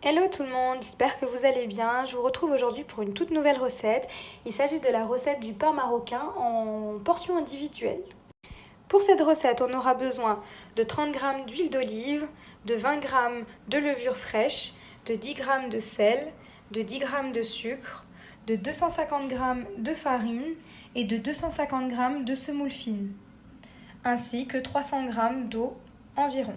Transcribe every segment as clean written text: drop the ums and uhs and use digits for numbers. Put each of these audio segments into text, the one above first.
Hello tout le monde, j'espère que vous allez bien. Je vous retrouve aujourd'hui pour une toute nouvelle recette. Il s'agit de la recette du pain marocain en portions individuelles. Pour cette recette, on aura besoin de 30 g d'huile d'olive, de 20 g de levure fraîche, de 10 g de sel, de 10 g de sucre, de 250 g de farine et de 250 g de semoule fine, ainsi que 300 g d'eau environ.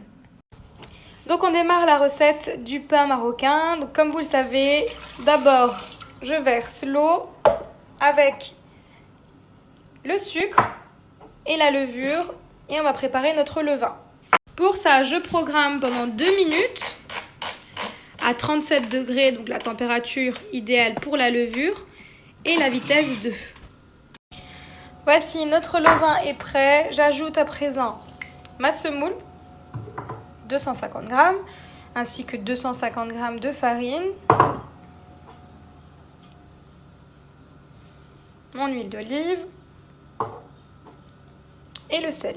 Donc on démarre la recette du pain marocain. Donc comme vous le savez, d'abord je verse l'eau avec le sucre et la levure et on va préparer notre levain. Pour ça, je programme pendant 2 minutes à 37 degrés, donc la température idéale pour la levure, et la vitesse 2. Voici, notre levain est prêt. J'ajoute à présent ma semoule, 250 g, ainsi que 250 g de farine, mon huile d'olive et le sel.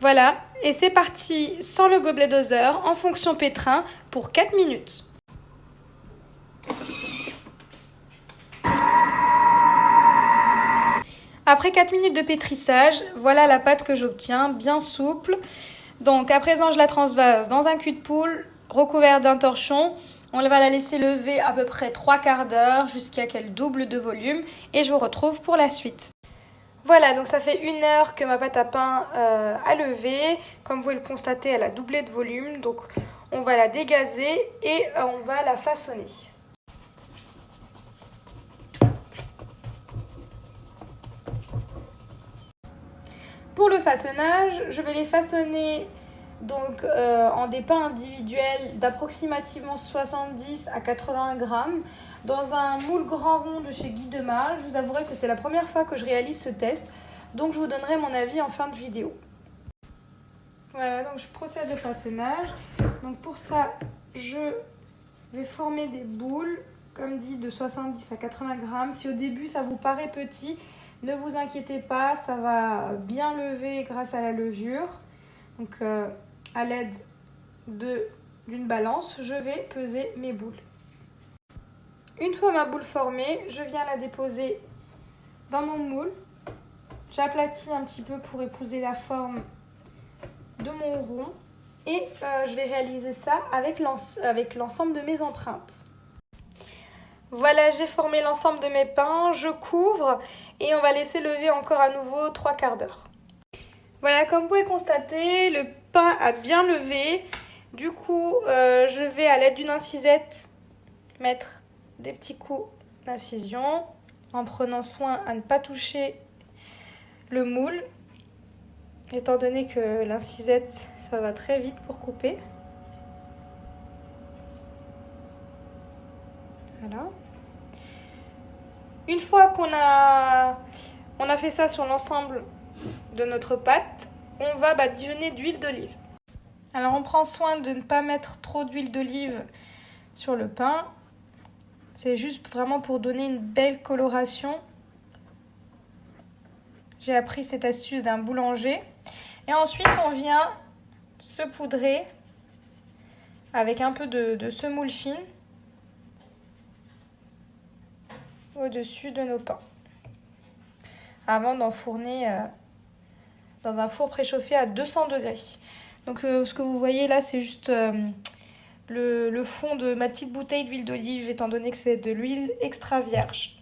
Voilà, et c'est parti sans le gobelet doseur en fonction pétrin pour 4 minutes. Après 4 minutes de pétrissage, voilà la pâte que j'obtiens, bien souple. Donc à présent, je la transvase dans un cul de poule recouvert d'un torchon. On va la laisser lever à peu près 3/4 d'heure jusqu'à qu'elle double de volume et je vous retrouve pour la suite. Voilà, donc ça fait 1 heure que ma pâte à pain a levé. Comme vous pouvez le constater, elle a doublé de volume. Donc on va la dégazer et on va la façonner. Pour le façonnage, je vais les façonner donc, en des pains individuels d'approximativement 70 à 80 grammes dans un moule grand rond de chez Guy Demal. Je vous avouerai que c'est la première fois que je réalise ce test, donc je vous donnerai mon avis en fin de vidéo. Voilà, donc je procède au façonnage. Donc pour ça, je vais former des boules, comme dit, de 70 à 80 grammes. Si au début ça vous paraît petit, ne vous inquiétez pas, ça va bien lever grâce à la levure. Donc à l'aide d'une balance, je vais peser mes boules. Une fois ma boule formée, je viens la déposer dans mon moule. J'aplatis un petit peu pour épouser la forme de mon rond. Et je vais réaliser ça avec l'ensemble de mes empreintes. Voilà, j'ai formé l'ensemble de mes pains, je couvre et on va laisser lever encore à nouveau 3/4 d'heure. Voilà, comme vous pouvez constater, le pain a bien levé. Du coup, je vais à l'aide d'une incisette mettre des petits coups d'incision en prenant soin à ne pas toucher le moule, étant donné que l'incisette, ça va très vite pour couper. Voilà. Une fois qu'on a fait ça sur l'ensemble de notre pâte, on va badigeonner d'huile d'olive. Alors on prend soin de ne pas mettre trop d'huile d'olive sur le pain. C'est juste vraiment pour donner une belle coloration. J'ai appris cette astuce d'un boulanger. Et ensuite on vient saupoudrer avec un peu de semoule fine au-dessus de nos pains, avant d'enfourner dans un four préchauffé à 200 degrés. Donc ce que vous voyez là, c'est juste le fond de ma petite bouteille d'huile d'olive, étant donné que c'est de l'huile extra vierge.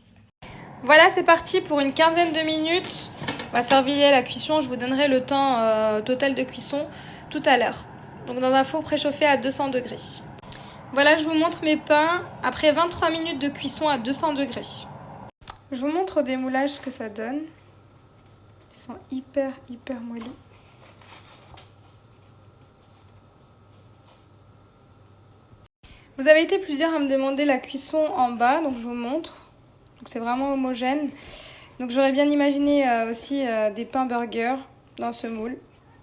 Voilà, c'est parti pour une quinzaine de minutes. On va servir la cuisson, je vous donnerai le temps total de cuisson tout à l'heure. Donc dans un four préchauffé à 200 degrés. Voilà, je vous montre mes pains après 23 minutes de cuisson à 200 degrés. Je vous montre au démoulage ce que ça donne. Ils sont hyper moelleux. Vous avez été plusieurs à me demander la cuisson en bas, donc je vous montre. Donc c'est vraiment homogène. Donc j'aurais bien imaginé aussi des pains burgers dans ce moule.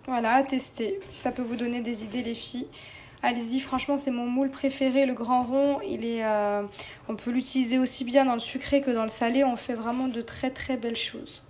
Voilà, à tester. Si ça peut vous donner des idées les filles. Allez-y, franchement c'est mon moule préféré, le grand rond. On peut l'utiliser aussi bien dans le sucré que dans le salé. On fait vraiment de très belles choses.